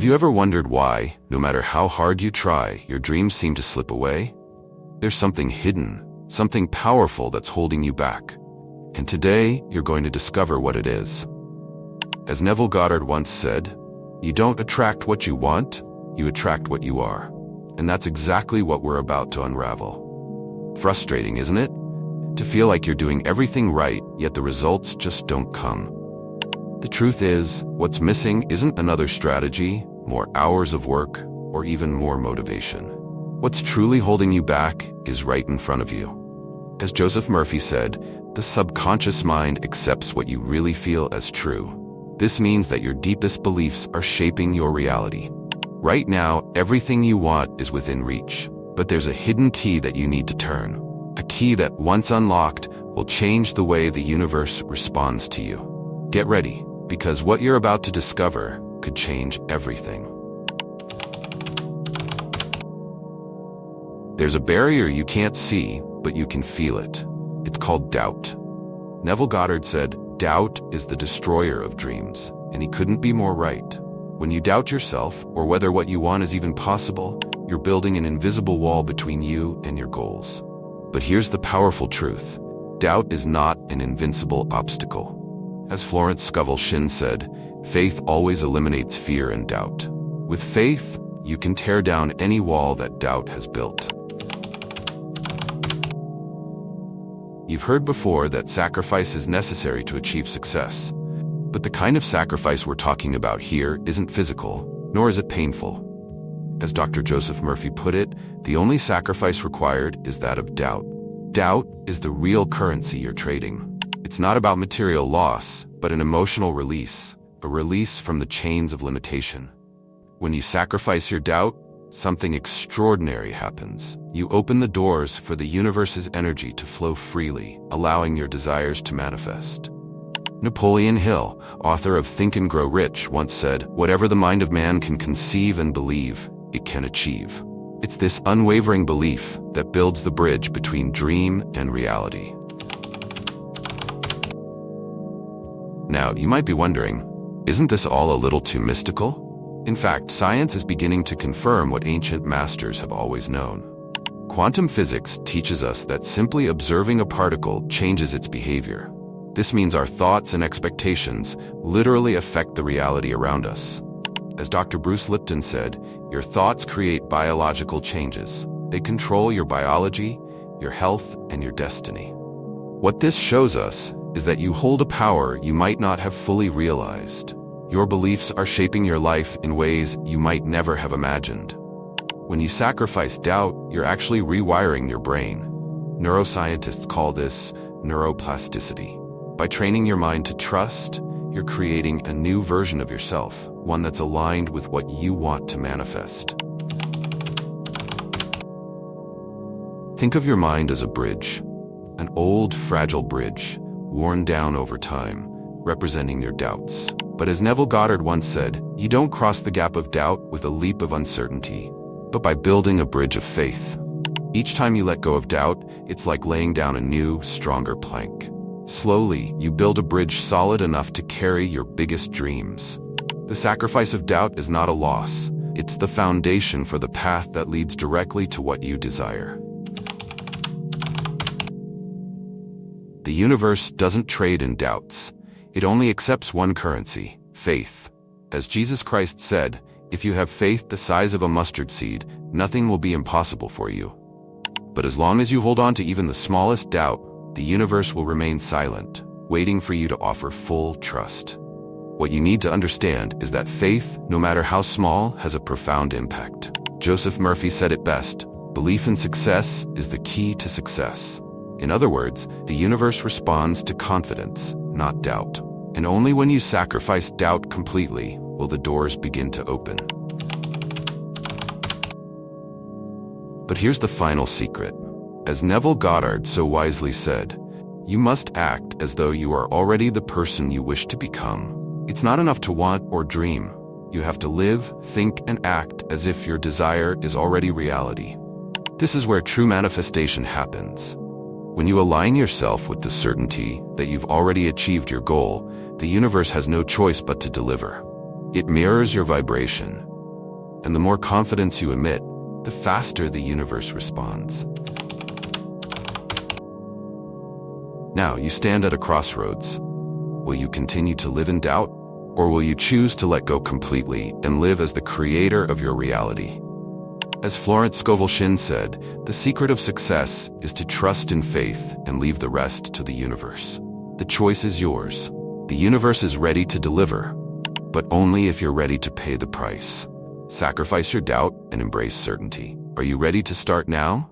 Have you ever wondered why, no matter how hard you try, your dreams seem to slip away? There's something hidden, something powerful that's holding you back. And today, you're going to discover what it is. As Neville Goddard once said, "You don't attract what you want, you attract what you are." And that's exactly what we're about to unravel. Frustrating, isn't it? To feel like you're doing everything right, yet the results just don't come. The truth is, what's missing isn't another strategy, more hours of work, or even more motivation. What's truly holding you back is right in front of you. As Joseph Murphy said, the subconscious mind accepts what you really feel as true. This means that your deepest beliefs are shaping your reality. Right now, everything you want is within reach, but there's a hidden key that you need to turn. A key that, once unlocked, will change the way the universe responds to you. Get ready, because what you're about to discover could change everything. There's a barrier you can't see, but you can feel it. It's called doubt. Neville Goddard said, "Doubt is the destroyer of dreams," and he couldn't be more right. When you doubt yourself, or whether what you want is even possible, you're building an invisible wall between you and your goals. But here's the powerful truth. Doubt is not an invincible obstacle. As Florence Scovel Shinn said, faith always eliminates fear and doubt. With faith, you can tear down any wall that doubt has built. You've heard before that sacrifice is necessary to achieve success. But the kind of sacrifice we're talking about here isn't physical, nor is it painful. As Dr. Joseph Murphy put it, the only sacrifice required is that of doubt. Doubt is the real currency you're trading. It's not about material loss, but an emotional release, a release from the chains of limitation. When you sacrifice your doubt, something extraordinary happens. You open the doors for the universe's energy to flow freely, allowing your desires to manifest. Napoleon Hill, author of Think and Grow Rich, once said, "Whatever the mind of man can conceive and believe, it can achieve." It's this unwavering belief that builds the bridge between dream and reality. Now, you might be wondering, isn't this all a little too mystical? In fact, science is beginning to confirm what ancient masters have always known. Quantum physics teaches us that simply observing a particle changes its behavior. This means our thoughts and expectations literally affect the reality around us. As Dr. Bruce Lipton said, your thoughts create biological changes. They control your biology, your health, and your destiny. What this shows us is that you hold a power you might not have fully realized. Your beliefs are shaping your life in ways you might never have imagined. When you sacrifice doubt, you're actually rewiring your brain. Neuroscientists call this neuroplasticity. By training your mind to trust, you're creating a new version of yourself, one that's aligned with what you want to manifest. Think of your mind as a bridge, an old, fragile bridge, worn down over time, representing your doubts. But as Neville Goddard once said, you don't cross the gap of doubt with a leap of uncertainty, but by building a bridge of faith. Each time you let go of doubt, it's like laying down a new, stronger plank. Slowly, you build a bridge solid enough to carry your biggest dreams. The sacrifice of doubt is not a loss. It's the foundation for the path that leads directly to what you desire. The universe doesn't trade in doubts. It only accepts one currency, faith. As Jesus Christ said, if you have faith the size of a mustard seed, nothing will be impossible for you. But as long as you hold on to even the smallest doubt, the universe will remain silent, waiting for you to offer full trust. What you need to understand is that faith, no matter how small, has a profound impact. Joseph Murphy said it best, "Belief in success is the key to success." In other words, the universe responds to confidence, not doubt. And only when you sacrifice doubt completely will the doors begin to open. But here's the final secret. As Neville Goddard so wisely said, you must act as though you are already the person you wish to become. It's not enough to want or dream. You have to live, think, and act as if your desire is already reality. This is where true manifestation happens. When you align yourself with the certainty that you've already achieved your goal, the universe has no choice but to deliver. It mirrors your vibration, And the more confidence you emit, the faster the universe responds. Now, you stand at a crossroads. Will you continue to live in doubt, or will you choose to let go completely and live as the creator of your reality? As Florence Scovel Shinn said, the secret of success is to trust in faith and leave the rest to the universe. The choice is yours. The universe is ready to deliver, but only if you're ready to pay the price. Sacrifice your doubt and embrace certainty. Are you ready to start now?